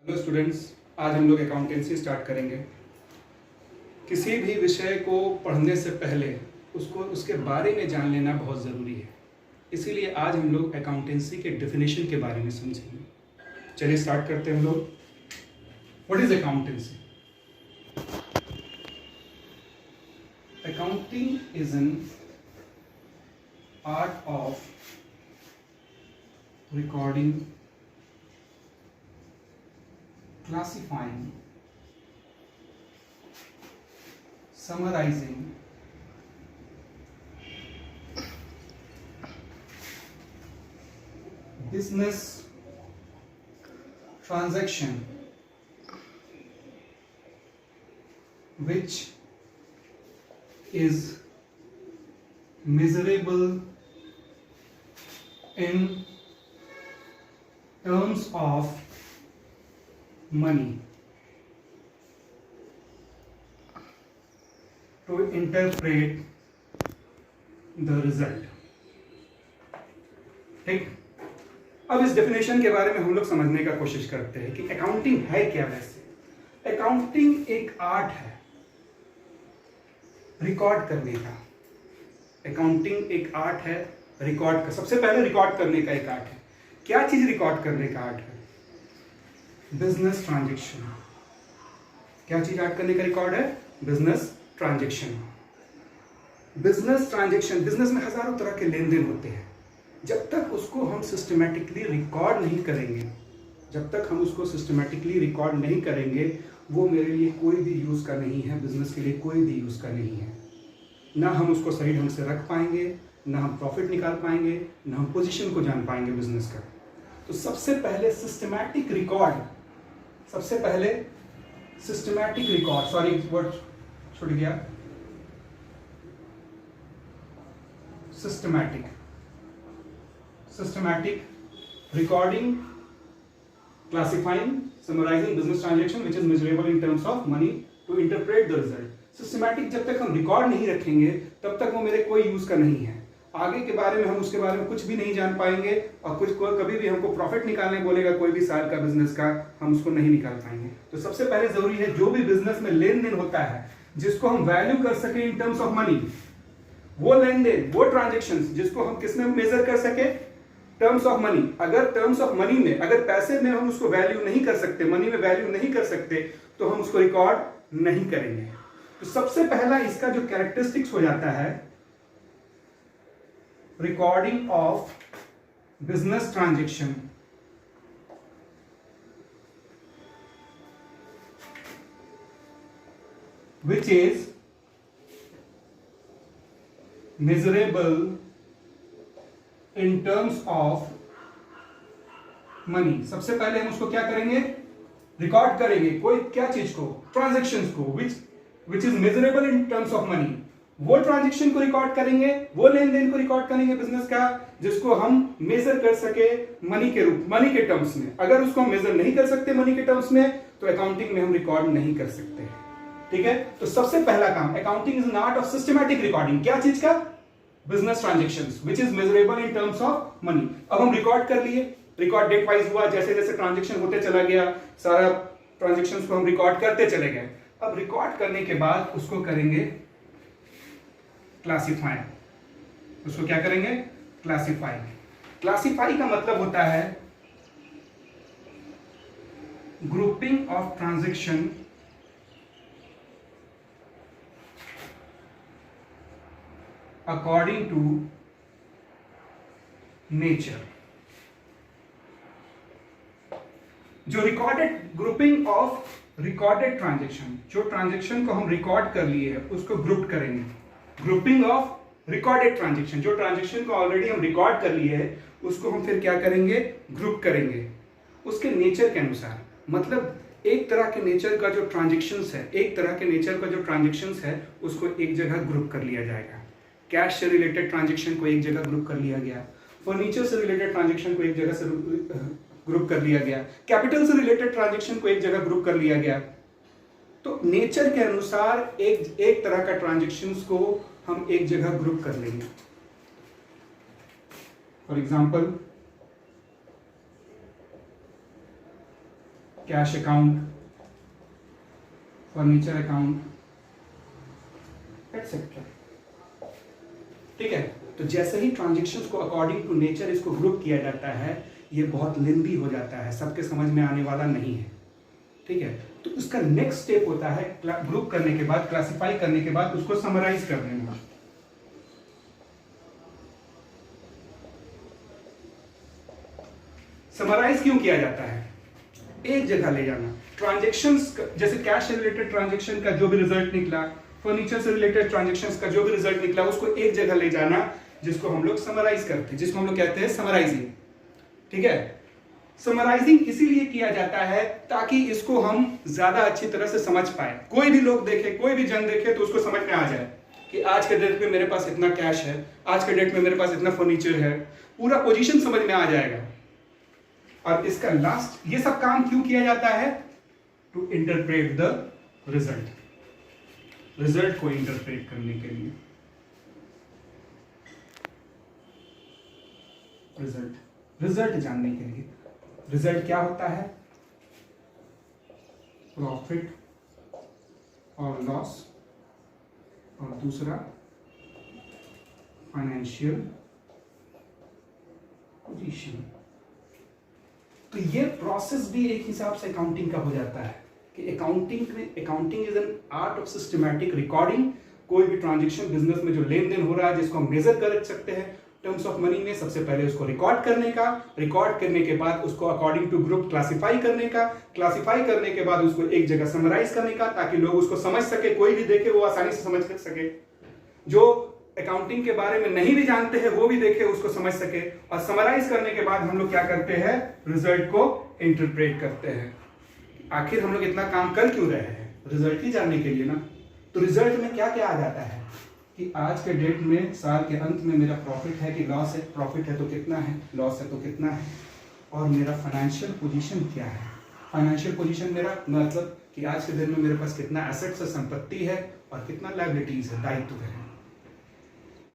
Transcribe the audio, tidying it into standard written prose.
Hello students, आज हम लोग अकाउंटेंसी स्टार्ट करेंगे। किसी भी विषय को पढ़ने से पहले उसको उसके बारे में जान लेना बहुत ज़रूरी है। इसीलिए आज हम लोग अकाउंटेंसी के डेफिनेशन के बारे में समझेंगे। चलिए स्टार्ट करते हैं हम लोग। What is accountancy? Accounting is an art of recording, classifying, summarizing, business transaction which is measurable in terms of money to interpret the result। ठीक, अब इस डेफिनेशन के बारे में हम लोग समझने का कोशिश करते हैं कि अकाउंटिंग है क्या। वैसे अकाउंटिंग एक आर्ट है रिकॉर्ड करने का। अकाउंटिंग एक आर्ट है रिकॉर्ड का। सबसे पहले रिकॉर्ड करने का एक आर्ट है। क्या चीज रिकॉर्ड करने का आर्ट है? Business transaction. क्या चीज ऐड करने का रिकॉर्ड है? Business transaction. Business transaction, business में हजारों तरह के लेन देन होते हैं। जब तक उसको हम सिस्टमैटिकली रिकॉर्ड नहीं करेंगे, वो मेरे लिए कोई भी यूज का नहीं है, बिजनेस के लिए कोई भी यूज का नहीं है। ना हम उसको सही ढंग से रख पाएंगे, ना हम प्रॉफिट निकाल पाएंगे, ना हम पोजीशन को जान पाएंगे बिजनेस का। तो सबसे पहले सिस्टमैटिक रिकॉर्ड, सॉरी वर्ड छूट गया, systematic recording, classifying, summarising business transaction which is measurable in terms of money to interpret the result. Systematic जब तक हम रिकॉर्ड नहीं रखेंगे तब तक वो मेरे कोई यूज का नहीं है। आगे के बारे में हम उसके बारे में कुछ भी नहीं जान पाएंगे, और कभी भी हमको प्रॉफिट निकालने बोलेगा कोई भी साल का बिजनेस का, हम उसको नहीं निकाल पाएंगे। तो सबसे पहले जरूरी है जो भी बिजनेस में लेन देन होता है जिसको हम वैल्यू कर सके इन टर्म्स ऑफ मनी, वो लेन देन, वो ट्रांजेक्शन जिसको हम किसमें मेजर कर सके? Terms of money. अगर टर्म्स ऑफ मनी में, अगर पैसे में हम उसको वैल्यू नहीं कर सकते, मनी में वैल्यू नहीं कर सकते, तो हम उसको रिकॉर्ड नहीं करेंगे। तो सबसे पहला इसका जो कैरेक्टरिस्टिक्स हो जाता है, recording of business transaction which is measurable in terms of money। सबसे पहले हम उसको क्या करेंगे? रिकॉर्ड करेंगे। कोई क्या चीज को? ट्रांजैक्शंस को, which is measurable in terms of money। वो ट्रांजैक्शन को रिकॉर्ड करेंगे, वो लेन देन को रिकॉर्ड करेंगे बिजनेस का, जिसको हम मेजर कर सके मनी के टर्म्स में। अगर उसको हम मेजर नहीं कर सकते मनी के टर्म्स में, तो अकाउंटिंग में हम रिकॉर्ड नहीं कर सकते। ठीक है, तो सबसे पहला काम, accounting is an art of systematic recording. क्या चीज का? Business transactions which is measurable in terms of money. अब हम रिकॉर्ड कर लिए, रिकॉर्ड डेट वाइज हुआ, जैसे जैसे ट्रांजेक्शन होते चला गया, सारा ट्रांजेक्शंस को हम रिकॉर्ड करते चले गए। अब रिकॉर्ड करने के बाद उसको करेंगे क्लासिफाई। उसको क्या करेंगे? क्लासिफाई। क्लासिफाई का मतलब होता है grouping of transaction according to nature. जो recorded, grouping of recorded transaction, जो ट्रांजैक्शन को हम रिकॉर्ड कर लिए है उसको ग्रुप करेंगे। ग्रुपिंग ऑफ रिकॉर्डेड ट्रांजैक्शन, जो ट्रांजैक्शन को ऑलरेडी हम रिकॉर्ड कर लिए है उसको हम फिर क्या करेंगे? ग्रुप करेंगे उसके नेचर के अनुसार। मतलब एक तरह के नेचर का जो ट्रांजैक्शंस है, उसको एक जगह ग्रुप कर लिया जाएगा। कैश से रिलेटेड ट्रांजैक्शन को एक जगह ग्रुप कर लिया गया, फर्नीचर से रिलेटेड ट्रांजैक्शन को एक जगह से ग्रुप कर लिया गया, कैपिटल से रिलेटेड ट्रांजैक्शन को एक जगह ग्रुप कर लिया गया। तो नेचर के अनुसार एक तरह का ट्रांजैक्शंस को हम एक जगह ग्रुप कर लेंगे। For example cash account, furniture account, etcetera. ठीक है, तो जैसे ही ट्रांजेक्शन्स को अकॉर्डिंग टू नेचर इसको ग्रुप किया जाता है, ये बहुत लेंदी हो जाता है, सबके समझ में आने वाला नहीं है। ठीक है, तो उसका नेक्स्ट स्टेप होता है ग्रुप करने के बाद, क्लासिफाई करने के बाद उसको समराइज कर देना। समराइज क्यों किया जाता है? एक जगह ले जाना ट्रांजेक्शन्स, जैसे कैश से रिलेटेड ट्रांजेक्शन का जो भी रिजल्ट निकला, फर्नीचर से रिलेटेड ट्रांजेक्शन्स का जो भी रिजल्ट निकला, उसको एक जगह ले जाना, जिसको हम लोग समराइज करते हैं, जिसको हम लोग कहते हैं समराइजिंग। ठीक है, समराइजिंग इसीलिए किया जाता है ताकि इसको हम ज्यादा अच्छी तरह से समझ पाए। कोई भी लोग देखे, कोई भी जन देखे तो उसको समझ में आ जाए कि आज के डेट में मेरे पास इतना कैश है, आज के डेट में मेरे पास इतना फर्नीचर है, पूरा पोजीशन समझ में आ जाएगा। और इसका लास्ट, ये सब काम क्यों किया जाता है? To interpret the result, result को इंटरप्रेट करने के लिए। रिजल्ट जानने के लिए। रिजल्ट क्या होता है? प्रॉफिट और लॉस, और दूसरा फाइनेंशियल पोजीशन। तो ये प्रोसेस भी एक हिसाब से अकाउंटिंग का हो जाता है कि accounting is an art of systematic recording. कोई भी ट्रांजेक्शन बिजनेस में जो लेन देन हो रहा है, जिसको हम मेजर कर सकते हैं टर्म्स ऑफ मनी में, सबसे पहले उसको रिकॉर्ड करने का, रिकॉर्ड करने के बाद उसको अकॉर्डिंग टू ग्रुप क्लासिफाई करने का, क्लासिफाई करने के बाद उसको एक जगह समराइज करने का, ताकि लोग उसको समझ सके, कोई भी देखे वो आसानी से समझ सके, जो अकाउंटिंग के बारे में नहीं भी जानते हैं वो भी देखे, उसको समझ सके। और समराइज करने के बाद हम लोग क्या करते हैं? रिजल्ट को इंटरप्रेट करते हैं। आखिर हम लोग इतना काम कर क्यों रहे हैं? रिजल्ट ही जानने के लिए ना। तो रिजल्ट में क्या क्या आ जाता है कि आज के डेट में, साल के अंत में मेरा प्रॉफिट है कि लॉस है, प्रॉफिट है तो कितना है, लॉस है तो कितना है, और मेरा फाइनेंशियल पोजीशन क्या है। फाइनेंशियल पोजीशन मेरा मतलब कि आज के दिन में मेरे पास कितना एसेट्स है, संपत्ति है, और कितना लायबिलिटीज है, दायित्व है।